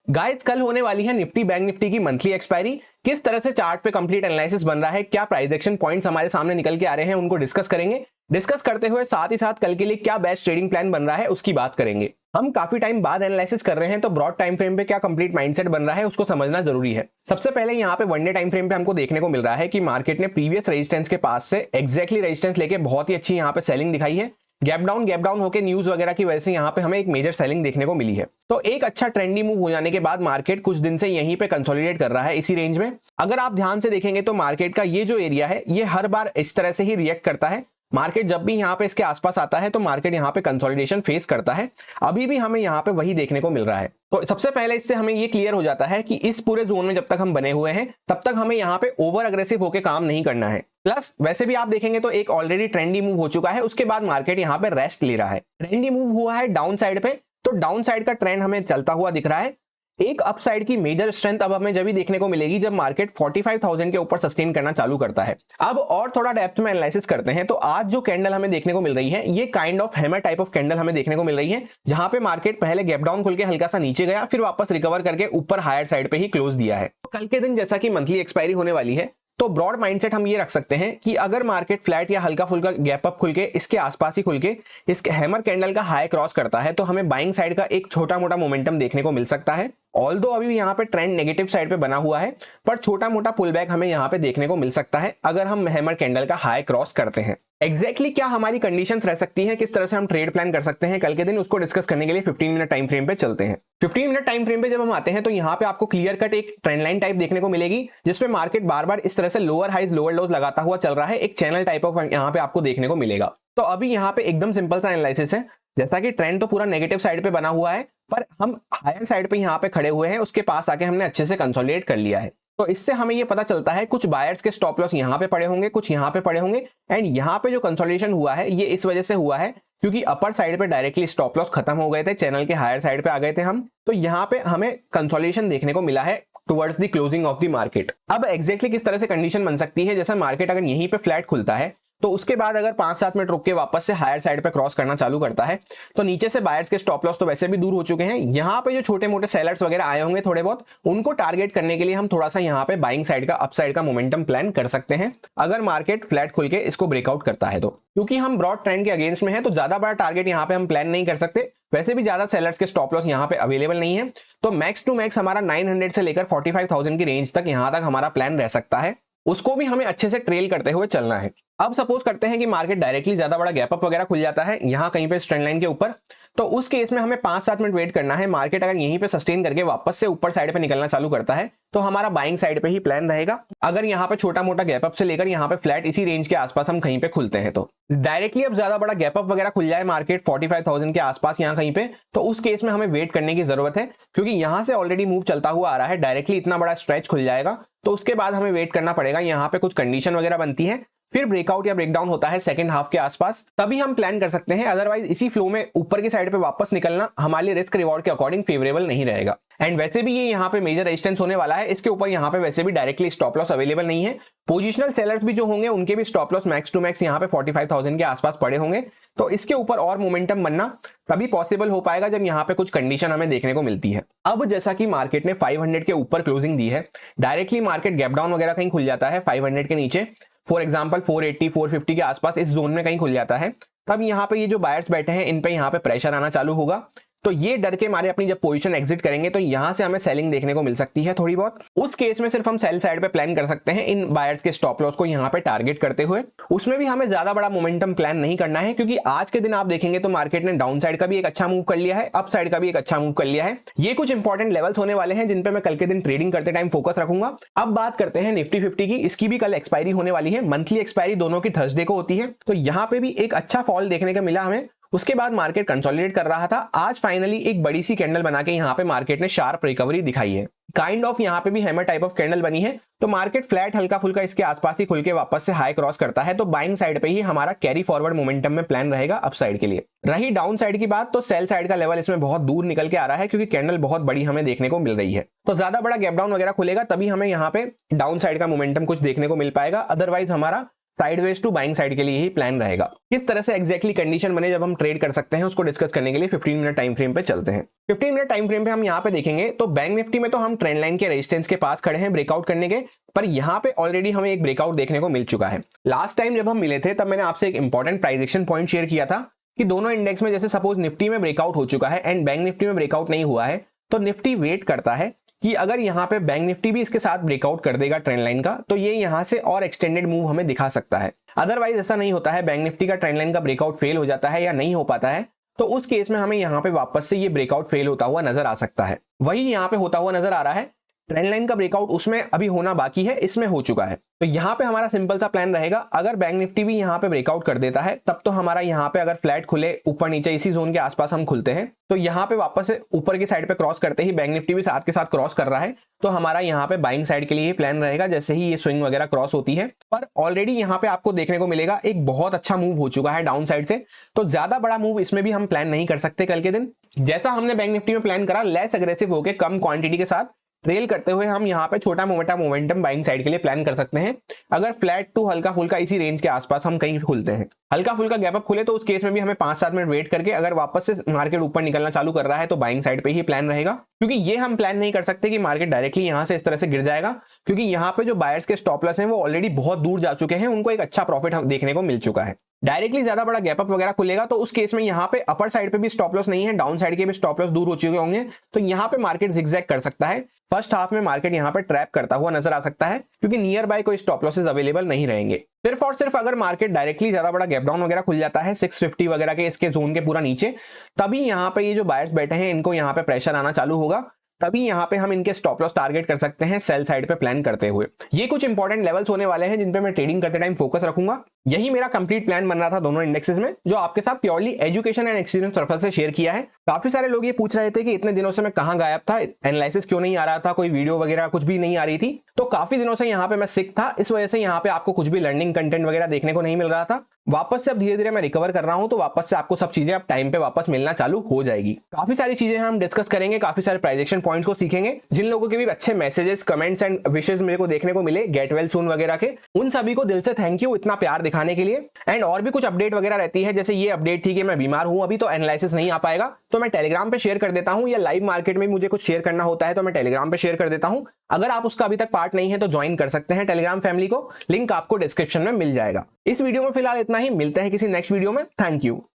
Guys, कल होने वाली है निफ्टी बैंक निफ्टी की मंथली एक्सपायरी। किस तरह से चार्ट पे कंप्लीट एनालिसिस बन रहा है, क्या प्राइस एक्शन पॉइंट्स हमारे सामने निकल के आ रहे हैं, उनको डिस्कस करेंगे। डिस्कस करते हुए साथ ही साथ कल के लिए क्या बेस्ट ट्रेडिंग प्लान बन रहा है उसकी बात करेंगे। हम काफी टाइम बाद एनालिसिस कर रहे हैं तो ब्रॉड टाइम फ्रेम पे क्या कंप्लीट माइंडसेट बन रहा है उसको समझना जरूरी है। सबसे पहले यहाँ पे वनडे टाइम फ्रेम पे हमको देखने को मिल रहा है कि मार्केट ने प्रीवियस रेजिस्टेंस के पास से एक्जैक्टली रेजिस्टेंस लेके बहुत ही अच्छी यहाँ पे सेलिंग दिखाई है। गैप डाउन होकर न्यूज वगैरह की वजह से यहाँ पे हमें एक मेजर सेलिंग देखने को मिली है। तो एक अच्छा ट्रेंडी मूव हो जाने के बाद मार्केट कुछ दिन से यहीं पे कंसोलिडेट कर रहा है इसी रेंज में। अगर आप ध्यान से देखेंगे तो मार्केट का ये जो एरिया है ये हर बार इस तरह से ही रिएक्ट करता है। मार्केट जब भी यहाँ पे इसके आसपास आता है तो मार्केट यहाँ पे कंसोलिडेशन फेस करता है। अभी भी हमें यहाँ पे वही देखने को मिल रहा है। तो सबसे पहले इससे हमें ये क्लियर हो जाता है कि इस पूरे जोन में जब तक हम बने हुए हैं तब तक हमें यहाँ पे ओवर अग्रेसिव होकर काम नहीं करना है। प्लस वैसे भी आप देखेंगे तो एक ऑलरेडी ट्रेंडी मूव हो चुका है, उसके बाद मार्केट यहाँ पे रेस्ट ले रहा है। ट्रेंडी मूव हुआ है डाउन साइड पे, तो डाउन साइड का ट्रेंड हमें चलता हुआ दिख रहा है। एक अपसाइड की मेजर स्ट्रेंथ अब हमें जब भी देखने को मिलेगी जब मार्केट 45,000 के ऊपर सस्टेन करना चालू करता है। अब और थोड़ा डेप्थ में एनालिसिस करते हैं तो आज जो कैंडल हमें देखने को मिल रही है ये kind of hammer type of candle हमें देखने को मिल रही है, जहां पे मार्केट पहले गैप डाउन खुल के हल्का सा नीचे गया, फिर वापस रिकवर करके ऊपर हायर साइड पे ही क्लोज दिया है। तो कल के दिन जैसा कि मंथली एक्सपायरी होने वाली है तो ब्रॉड माइंडसेट हम ये रख सकते हैं कि अगर मार्केट फ्लैट या हल्का फुल्का गैप अप खुल के इसके आसपास ही खुल के इस हैमर कैंडल का हाई क्रॉस करता है तो हमें बाइंग साइड का एक छोटा मोटा मोमेंटम देखने को मिल सकता है। ऑल्दो अभी यहाँ पे ट्रेंड नेगेटिव साइड पे बना हुआ है, पर छोटा मोटा पुल बैक हमें यहाँ पे देखने को मिल सकता है अगर हम हैमर कैंडल का हाई क्रॉस करते हैं। एग्जैक्टली क्या हमारी कंडीशंस रह सकती हैं, किस तरह से हम ट्रेड प्लान कर सकते हैं कल के दिन, उसको डिस्कस करने के लिए 15 मिनट टाइम फ्रेम पे चलते हैं। 15 मिनट टाइम फ्रेम पे जब हम आते हैं तो यहाँ पे आपको क्लियर कट एक ट्रेंड लाइन टाइप देखने को मिलेगी, जिसपे मार्केट बार बार इस तरह से लोअर हाइज लोअर लोज लगाता हुआ चल रहा है। एक चैनल टाइप ऑफ यहाँ पे आपको देखने को मिलेगा। तो अभी यहाँ पे एकदम सिंपल सा एनालिसिस है, जैसा कि ट्रेंड तो पूरा नेगेटिव साइड पे बना हुआ है पर हम हायर साइड पे यहाँ पे खड़े हुए हैं, उसके पास आके हमने अच्छे से कंसोलिडेट कर लिया है। तो इससे हमें ये पता चलता है कुछ बायर्स के स्टॉप लॉस यहाँ पे पड़े होंगे, कुछ यहाँ पे पड़े होंगे, एंड यहाँ पे जो कंसोलिडेशन हुआ है ये इस वजह से हुआ है क्योंकि अपर साइड पे डायरेक्टली स्टॉप लॉस खत्म हो गए थे, चैनल के हायर साइड पे आ गए थे हम। तो यहाँ पे हमें कंसोलिडेशन देखने को मिला है towards the closing of the market. अब एग्जैक्टली किस तरह से कंडीशन बन सकती है, जैसा मार्केट अगर यहीं पे फ्लैट खुलता है तो उसके बाद अगर 5-7 मिनट रुक के वापस से हायर साइड पे क्रॉस करना चालू करता है तो नीचे से बायर्स के स्टॉप लॉस तो वैसे भी दूर हो चुके हैं। यहाँ पे जो छोटे मोटे सेलर्स वगैरह आए होंगे थोड़े बहुत, उनको टारगेट करने के लिए हम थोड़ा सा यहाँ पे बाइंग साइड का अपसाइड का मोमेंटम प्लान कर सकते हैं अगर मार्केट फ्लैट खुल के इसको ब्रेकआउट करता है तो। क्योंकि हम ब्रॉड ट्रेंड के अगेंस्ट में है तो ज्यादा बड़ा टारगेट यहाँ पे हम प्लान नहीं कर सकते, वैसे भी ज्यादा सेलर्स के स्टॉप लॉस यहाँ पे अवेलेबल नहीं है। तो मैक्स टू मैक्स हमारा 900 से लेकर 45,000 की रेंज तक यहाँ तक हमारा प्लान रह सकता है, उसको भी हमें अच्छे से ट्रेल करते हुए चलना है। अब सपोज करते हैं कि मार्केट डायरेक्टली ज्यादा बड़ा गैप अप वगैरह खुल जाता है यहाँ कहीं पे ट्रेंड लाइन के ऊपर, तो उस केस में हमें 5-7 मिनट वेट करना है। मार्केट अगर यहीं पे सस्टेन करके वापस से ऊपर साइड पे निकलना चालू करता है तो हमारा बाइंग साइड पे ही प्लान रहेगा। अगर यहाँ पे छोटा मोटा गैप अप से लेकर यहाँ पे फ्लैट इसी रेंज के आसपास हम कहीं पे खुलते हैं तो डायरेक्टली अब ज्यादा बड़ा गैप अप वगैरह खुल जाए मार्केट 45,000 के आसपास यहाँ कहीं पे, तो उस केस में हमें वेट करने की जरूरत है क्योंकि यहाँ से ऑलरेडी मूव चलता हुआ आ रहा है, डायरेक्टली इतना बड़ा स्ट्रेच खुल जाएगा तो उसके बाद हमें वेट करना पड़ेगा। यहाँ पे कुछ कंडीशन वगैरह बनती है, फिर ब्रेकआउट या ब्रेकडाउन होता है सेकंड हाफ के आसपास, तभी हम प्लान कर सकते हैं। अदरवाइज इसी फ्लो में ऊपर की साइड पे वापस निकलना हमारे रिस्क रिवॉर्ड के अकॉर्डिंग फेवरेबल नहीं रहेगा। एंड वैसे भी ये यहाँ पे मेजर रेजिस्टेंस होने वाला है, इसके ऊपर यहाँ पे वैसे भी डायरेक्टली स्टॉप लॉस अवेलेबल नहीं है। पोजिशनल सेलर्स भी जो होंगे उनके भी stop loss max to max यहाँ पे 45,000 के आसपास पड़े होंगे, तो इसके ऊपर और मोमेंटम बनना तभी पॉसिबल हो पाएगा जब यहाँ पे कुछ कंडीशन हमें देखने को मिलती है। अब जैसा कि मार्केट ने 500 के ऊपर क्लोजिंग दी है, डायरेक्टली मार्केट गैप डाउन वगैरह कहीं खुल जाता है 500 के नीचे, फॉर एग्जांपल 480 450 के आसपास इस जोन में कहीं खुल जाता है, तब यहाँ पे ये जो बायर्स बैठे हैं इन पे यहाँ पे प्रेशर आना चालू होगा। तो ये डर के मारे अपनी जब पोजीशन एग्जिट करेंगे तो यहां से हमें सेलिंग देखने को मिल सकती है थोड़ी बहुत। उस केस में सिर्फ हम सेल साइड पे प्लान कर सकते हैं इन बायर्स के स्टॉप लॉस को यहाँ पे टारगेट करते हुए। उसमें भी हमें ज्यादा बड़ा मोमेंटम प्लान नहीं करना है क्योंकि आज के दिन आप देखेंगे तो मार्केट ने डाउन साइड का भी एक अच्छा मूव कर लिया है, अप साइड का भी एक अच्छा मूव कर लिया है। ये कुछ इंपॉर्टेंट लेवल्स होने वाले हैं जिन पे मैं कल के दिन ट्रेडिंग करते टाइम फोकस रखूंगा। अब बात करते हैं निफ्टी 50 की, इसकी भी कल एक्सपायरी होने वाली है। मंथली एक्सपायरी दोनों की थर्सडे को होती है, तो यहाँ पे भी एक अच्छा फॉल देखने को मिला हमें। उसके बाद मार्केट कंसोलिडेट कर रहा था, आज फाइनली एक बड़ी सी कैंडल बना के यहाँ पे मार्केट ने शार्प रिकवरी दिखाई है। काइंड ऑफ यहाँ पे भी हैमर टाइप ऑफ कैंडल बनी है, तो मार्केट फ्लैट हल्का फुल्का इसके आसपास ही खुल के वापस से हाई क्रॉस करता है तो बाइंग साइड पे ही हमारा कैरी फॉरवर्ड मोमेंटम में प्लान रहेगा अप साइड के लिए। रही डाउन साइड की बात, तो सेल साइड का लेवल इसमें बहुत दूर निकल के आ रहा है क्योंकि कैंडल बहुत बड़ी हमें देखने को मिल रही है। तो ज्यादा बड़ा गैप डाउन वगैरह खुलेगा तभी हमें यहाँ पे डाउन साइड का मोमेंटम कुछ देखने को मिल पाएगा, अदरवाइज हमारा साइडवेज टू बाइंग साइड के लिए ही प्लान रहेगा। किस तरह से एक्जैक्टली कंडीशन बने जब हम ट्रेड कर सकते हैं उसको डिस्कस करने के लिए 15 मिनट टाइम फ्रेम पे चलते हैं। 15 मिनट टाइम फ्रेम पे हम यहाँ पे देखेंगे तो बैंक निफ्टी में तो हम ट्रेंड लाइन के रेजिस्टेंस के पास खड़े हैं ब्रेकआउट करने के, पर यहाँ पे ऑलरेडी हमें एक ब्रेकआउट देखने को मिल चुका है। लास्ट टाइम जब हम मिले थे तब मैंने आपसे एक important price action point share किया था कि दोनों इंडेक्स में जैसे सपोज निफ्टी में ब्रेकआउट हो चुका है एंड बैंक निफ्टी में ब्रेकआउट नहीं हुआ है, तो निफ्टी वेट करता है कि अगर यहाँ पे बैंक निफ्टी भी इसके साथ ब्रेकआउट कर देगा ट्रेंड लाइन का तो ये यहाँ से और एक्सटेंडेड मूव हमें दिखा सकता है। अदरवाइज ऐसा नहीं होता है, बैंक निफ्टी का ट्रेंड लाइन का ब्रेकआउट फेल हो जाता है या नहीं हो पाता है, तो उस केस में हमें यहाँ पे वापस से ये ब्रेकआउट फेल होता हुआ नजर आ सकता है। वही यहाँ पे होता हुआ नजर आ रहा है। ट्रेंड लाइन का ब्रेकआउट उसमें अभी होना बाकी है, इसमें हो चुका है। तो यहाँ पे हमारा सिंपल सा प्लान रहेगा, अगर बैंक निफ्टी भी यहाँ पे ब्रेकआउट कर देता है तब तो हमारा यहाँ पे अगर फ्लैट खुले ऊपर नीचे इसी जोन के आसपास हम खुलते हैं तो यहाँ पे वापस से ऊपर की साइड पे क्रॉस करते ही बैंक निफ्टी भी साथ के साथ क्रॉस कर रहा है तो हमारा यहाँ पे बाइंग साइड के लिए प्लान रहेगा जैसे ही ये स्विंग वगैरह क्रॉस होती है। पर ऑलरेडी यहाँ पे आपको देखने को मिलेगा एक बहुत अच्छा मूव हो चुका है डाउन साइड से, तो ज्यादा बड़ा मूव इसमें भी हम प्लान नहीं कर सकते कल के दिन। जैसा हमने बैंक निफ्टी में प्लान करा, लेस अग्रेसिव होकर कम क्वांटिटी के साथ ट्रेल करते हुए हम यहाँ पे छोटा मोटा मोमेंटम बाइंग साइड के लिए प्लान कर सकते हैं। अगर फ्लैट टू हल्का फुल्का इसी रेंज के आसपास हम कहीं खुलते हैं, हल्का फुल्का गैप अप खुले तो उस केस में भी हमें 5-7 मिनट वेट करके अगर वापस से मार्केट ऊपर निकलना चालू कर रहा है तो बाइंग साइड पे ही प्लान रहेगा, क्योंकि ये हम प्लान नहीं कर सकते कि मार्केट डायरेक्टली यहाँ से इस तरह से गिर जाएगा, क्योंकि यहाँ पे जो बायर्स के स्टॉप लॉस हैं वो ऑलरेडी बहुत दूर जा चुके हैं, उनको एक अच्छा प्रॉफिट हम देखने को मिल चुका है। डायरेक्टली ज्यादा बड़ा गैप अप वगैरह खुलेगा तो उस केस में यहाँ पे अपर साइड पे भी स्टॉप लॉस नहीं है, डाउन साइड के भी स्टॉप लॉस दूर हो चुके होंगे, तो यहाँ पे मार्केट जिगजैग कर सकता है। फर्स्ट हाफ में मार्केट यहाँ पे ट्रैप करता हुआ नजर आ सकता है क्योंकि नियर बाय कोई स्टॉप लॉसेस अवेलेबल नहीं रहेंगे। सिर्फ और सिर्फ अगर मार्केट डायरेक्टली ज्यादा बड़ा गैप डाउन वगैरह खुल जाता है 650 वगैरह के इसके जोन के पूरा नीचे, तभी यहाँ पे ये जो बायर्स बैठे हैं इनको यहाँ पे प्रेशर आना चालू होगा, तभी यहाँ पे हम इनके स्टॉप लॉस टारगेट कर सकते हैं सेल साइड पे प्लान करते हुए। ये कुछ इंपॉर्टेंट लेवल्स होने वाले हैं जिन पे मैं ट्रेडिंग करते टाइम फोकस रखूंगा। यही मेरा कंप्लीट प्लान बन रहा था दोनों इंडेक्सेस में, जो आपके साथ purely education and experience purpose से शेयर किया है। काफी सारे लोग ये पूछ रहे थे कि इतने दिनों से मैं कहां गायब था, एनालिसिस क्यों नहीं आ रहा था, कोई वीडियो वगैरह कुछ भी नहीं आ रही थी। तो काफी दिनों से यहाँ पे मैं सिक था, इस वजह से यहाँ पे आपको कुछ भी लर्निंग कंटेंट वगैरह देखने को नहीं मिल रहा था। वापस से अब धीरे धीरे मैं रिकवर कर रहा हूं तो वापस से आपको सब चीजें अब टाइम पे वापस मिलना चालू हो जाएगी। काफी सारी चीजें हम डिस्कस करेंगे, काफी सारे प्राइजेक्शन पॉइंट्स को सीखेंगे। जिन लोगों के भी अच्छे मैसेजेस, कमेंट्स एंड विशेष मेरे को देखने को मिले गेट वेल सून वगैरह के, उन सभी को दिल से थैंक यू इतना प्यार दिखाने के लिए। एंड और भी कुछ अपडेट वगैरह रहती है, जैसे ये अपडेट थी कि मैं बीमार हूं अभी तो एनालिसिस नहीं आ पाएगा, तो मैं टेलीग्राम पे शेयर कर देता हूं, या लाइव मार्केट में मुझे कुछ शेयर करना होता है तो मैं टेलीग्राम पे शेयर कर देता हूं। अगर आप उसका अभी तक पार्ट नहीं है तो ज्वाइन कर सकते हैं टेलीग्राम फैमिली को, लिंक आपको डिस्क्रिप्शन में मिल जाएगा। इस वीडियो में फिलहाल इतना ही, मिलते हैं किसी नेक्स्ट वीडियो में। Thank you.